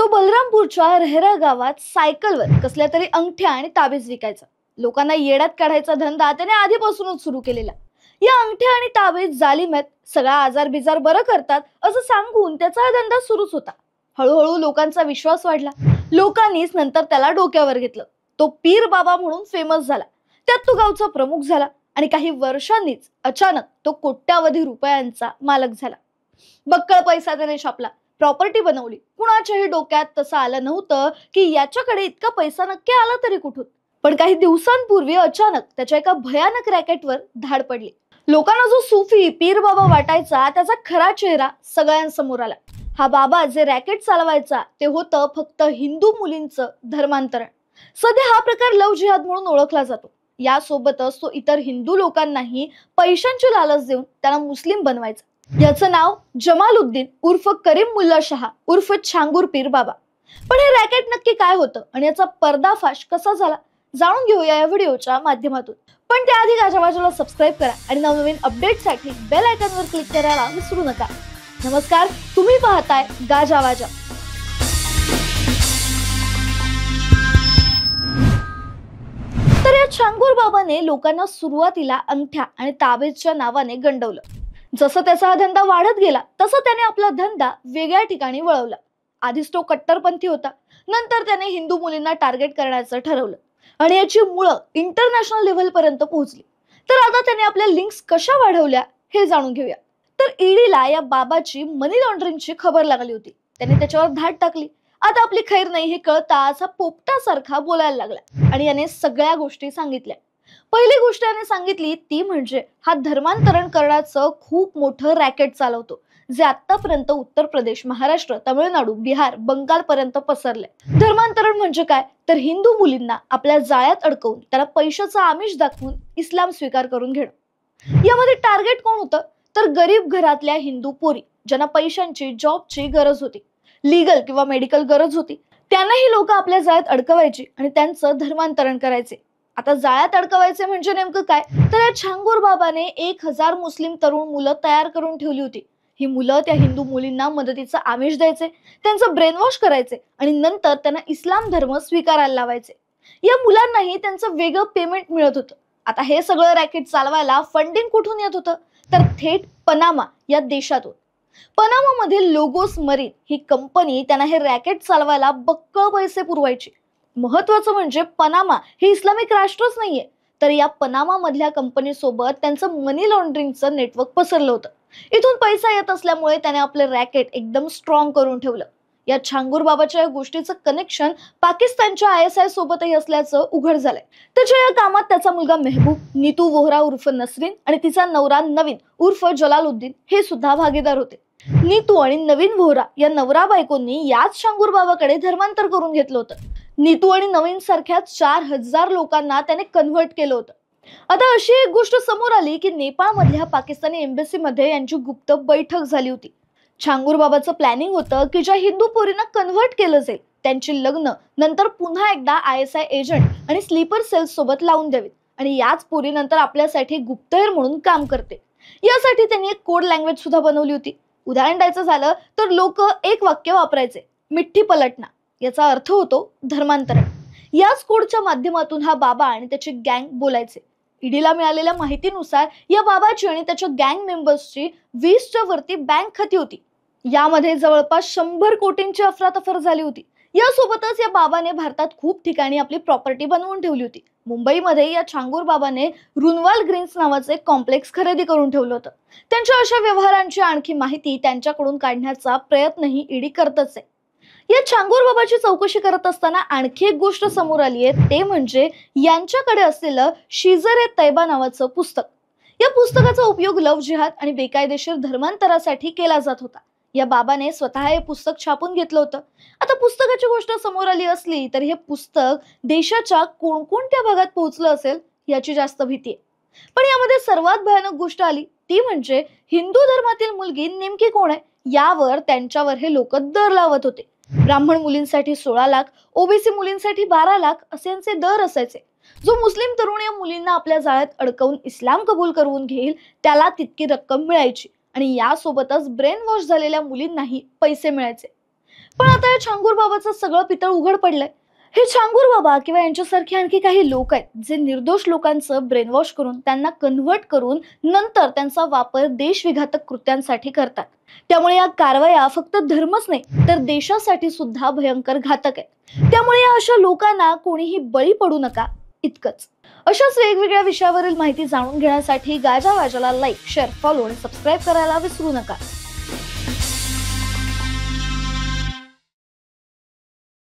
तो बलरामपूरच्या रेहरा गावात सायकलवर कसल्या तरी अंगठ्या आणि ताबीज विकायचा. लोकांना येड्यात काढायचा धंदा त्याने आधीपासूनच सुरू केलेला. या अंगठ्या आणि ताबीज जालिम आहेत, सगळा आजार बिजार बरं करतात असं सांगून त्याचा हा धंदा सुरूच होता. हळूहळू लोकांचा विश्वास वाढला. लोकांनीच नंतर त्याला डोक्यावर घेतलं. तो पीर बाबा म्हणून फेमस झाला. त्यात तो गावचा प्रमुख झाला आणि काही वर्षांनीच अचानक तो कोट्यावधी रुपयांचा मालक झाला. बक्कळ पैसा त्याने छापला, प्रॉपर्टी बनवली. कुणाच्याही डोक्यात तसं आलं नव्हतं की याच्याकडे इतका पैसा नक्की आला तरी कुठून. पण काही दिवसांपूर्वी अचानक त्याच्या एका भयानक रॅकेटवर धाड पडली. लोकांना जो सुफी पीर बाबा वाटायचा त्याचा खरा चेहरा सगळ्यांसमोर आला. हा बाबा जे रॅकेट चालवायचा ते होतं फक्त हिंदू मुलींचं धर्मांतरण. सध्या हा प्रकार लव्ह जिहाद म्हणून ओळखला जातो. यासोबतच तो इतर हिंदू लोकांनाही पैशांची लालच देऊन त्यांना मुस्लिम बनवायचा. याचं नाव जमालुद्दीन उर्फ करीम मुल्ला शहा उर्फ छांगूर पीर बाबा. पण हे रॅकेट नक्की काय होतं आणि याचा पर्दाफाश कसा झाला जाणून घेऊया या व्हिडिओच्या माध्यमातून. पण त्याआधी गाजावाजाला सबस्क्राईब करा आणि नवनवीन अपडेटसाठी बेल आयकॉनवर क्लिक करायला विसरू नका. नमस्कार, तुम्ही पाहताय गाजावाजा. तर या छांगूर बाबाने लोकांना सुरुवातीला अंगठ्या आणि ताबीजच्या नावाने गंडवलं. जसं त्याचा हा धंदा वाढत गेला तसं त्याने आपला धंदा वेगळ्या ठिकाणी वळवला. आधीच तो कट्टरपंथी होता, नंतर त्याने हिंदू मुलींना टार्गेट करण्याचं ठरवलं आणि याची मुळं इंटरनॅशनल लेव्हल पर्यंत पोहोचली. तर आता त्याने आपल्या लिंक्स कशा वाढवल्या हे जाणून घेऊया. तर ईडीला या बाबाची मनी लॉन्ड्रिंगची खबर लागली होती. त्याने त्याच्यावर धाड टाकली. आता आपली खैर नाही हे कळताच हा पोपटासारखा बोलायला लागला आणि याने सगळ्या गोष्टी सांगितल्या. पहिली गोष्ट याने सांगितली ती म्हणजे हा धर्मांतरण करण्याचं खूप मोठं रॅकेट चालवतो, जे आतापर्यंत उत्तर प्रदेश, महाराष्ट्र, तामिळनाडू, बिहार, बंगाल पर्यंत पसरले. धर्मांतरण म्हणजे काय तर हिंदू मुलींना आपल्या जाळ्यात अडकवून त्याला पैशाचं आमिष दाखवून इस्लाम स्वीकार करून घेणं. यामध्ये टार्गेट कोण होतं तर गरीब घरातल्या हिंदू पोरी ज्यांना पैशांची, जॉबची गरज होती, लीगल किंवा मेडिकल गरज होती. त्यांनाही लोक आपल्या जाळ्यात अडकवायची आणि त्यांचं धर्मांतरण करायचे. आता जाळ्यात अडकवायचे म्हणजे नेमकं काय तर या छांगूर बाबाने 1000 मुस्लिम तरुण मुलं तयार करून ठेवली होती. ही मुलं त्या हिंदू मुलींना मदतीचं आमिष द्यायचे, त्यांचं ब्रेनवॉश करायचे आणि नंतर त्यांना इस्लाम धर्म स्वीकारायला लावायचे. या मुलांनाही त्यांचं वेगळं पेमेंट मिळत होतं. आता हे सगळं रॅकेट चालवायला फंडिंग कुठून येत होतं तर थेट पनामा या देशातून. पनामा मधील लोगोस मरीन ही कंपनी त्यांना हे रॅकेट चालवायला बक्कळ पैसे पुरवायची. महत्वाचं म्हणजे पनामा हे इस्लामिक राष्ट्रच नाहीये, तर या पनामा मधल्या कंपनी सोबत त्यांचं मनी लॉन्ड्रिंगचं नेटवर्क पसरलं होतं. इथून पैसा येत असल्यामुळे त्याने आपलं रॅकेट एकदम स्ट्रॉंग करून ठेवलं. या छांगूर बाबाच्या या गोष्टीचं कनेक्शन पाकिस्तानच्या ISI सोबतही असल्याचं उघड झालंय. त्याच्या या कामात त्याचा मुलगा मेहबूब, नीतू वोहरा उर्फ नसरीन आणि तिचा नवरा नवीन उर्फ जलालुद्दीन हे सुद्धा भागीदार होते. नीतू आणि नवीन वोहरा या नवरा बायकोंनी याच छांगूर बाबाकडे धर्मांतर करून घेतलं होतं. नीतू आणि नवीन सारख्या 4000 लोकांना त्याने कन्व्हर्ट केलं होतं. आता अशी एक गोष्ट समोर आली की नेपाळ मधल्या पाकिस्तानी एम्बेसी मध्ये यांची गुप्त बैठक झाली होती. छांगूर बाबाचं प्लॅनिंग होतं की ज्या हिंदू पोरींना कन्व्हर्ट केलं जाईल त्यांची लग्न नंतर पुन्हा एकदा ISI एजंट आणि स्लीपर सेल्स सोबत लावून द्यावीत आणि याच पोरी नंतर आपल्यासाठी गुप्तहेर म्हणून काम करते. यासाठी त्यांनी एक कोड लँग्वेज सुद्धा बनवली होती. उदाहरण द्यायचं झालं तर लोक एक वाक्य वापरायचे, मिठ्ठी पलटना. याचा अर्थ होतो धर्मांतरण. याच कोडच्या माध्यमातून हा बाबा आणि त्याची गँग बोलायचे. ईडीला मिळालेल्या माहितीनुसार या बाबाची आणि त्याच्या गँग मेंबर्सची 20च्या वरती बँक खाती होती. यामध्ये जवळपास 100 कोटींची अफरातफर झाली होती. यासोबतच या बाबाने भारतात खूप ठिकाणी आपली प्रॉपर्टी बनवून ठेवली होती. मुंबईमध्ये या छांगूर बाबाने रुनवाल ग्रीन्स नावाचे कॉम्प्लेक्स खरेदी करून ठेवलं होतं. त्यांच्या अशा व्यवहारांची आणखी माहिती त्यांच्याकडून काढण्याचा प्रयत्नही ईडी करतच आहे. या छांगूर बाबाची चौकशी करत असताना आणखी एक गोष्ट समोर आली आहे, ते म्हणजे यांच्याकडे असलेलं शिजर-ए-तैबा नावाचं पुस्तक. या पुस्तकाचा उपयोग लव्ह जिहाद आणि बेकायदेशीर धर्मांतरासाठी केला जात होता. या बाबाने स्वतः हे पुस्तक छापून घेतलं होतं. आता पुस्तकाची गोष्ट समोर आली असली तर हे पुस्तक देशाच्या कोणकोणत्या भागात पोहोचलं असेल याची जास्त भीती आहे. पण यामध्ये सर्वात भयानक गोष्ट आली ती म्हणजे हिंदू धर्मातील मुलगी नेमकी कोण आहे यावर त्यांच्यावर हे लोक दर लावत होते. ब्राह्मण मुलींसाठी 16 लाख, ओबीसी मुलींसाठी 12 लाख असे यांचे दर असायचे. जो मुस्लिम तरुण या मुलींना आपल्या जाळ्यात अडकवून इस्लाम कबूल करून घेईल त्याला तितकी रक्कम मिळायची आणि यासोबतच ब्रेन वॉश झालेल्या मुलींनाही पैसे मिळायचे. पण आता या छांगूर बाबाचं सगळं पितळ उघड पडलंय. हे छांगूर बाबा किंवा यांच्यासारखे आणखी काही लोक आहेत जे निर्दोष लोकांचं ब्रेन वॉश करून त्यांना कन्व्हर्ट करून नंतर त्यांचा वापर देशविघातक कृत्यांसाठी करतात. त्यामुळे या कारवाया फक्त धर्मच नाही तर देशासाठी सुद्धा भयंकर घातक आहेत. त्यामुळे या अशा लोकांना कोणीही बळी पडू नका इतकंच. अशाच वेगवेगळ्या विषयावरील माहिती जाणून घेण्यासाठी गाजावाजाला लाईक, शेअर, फॉलो आणि सबस्क्राईब करायला विसरू नका.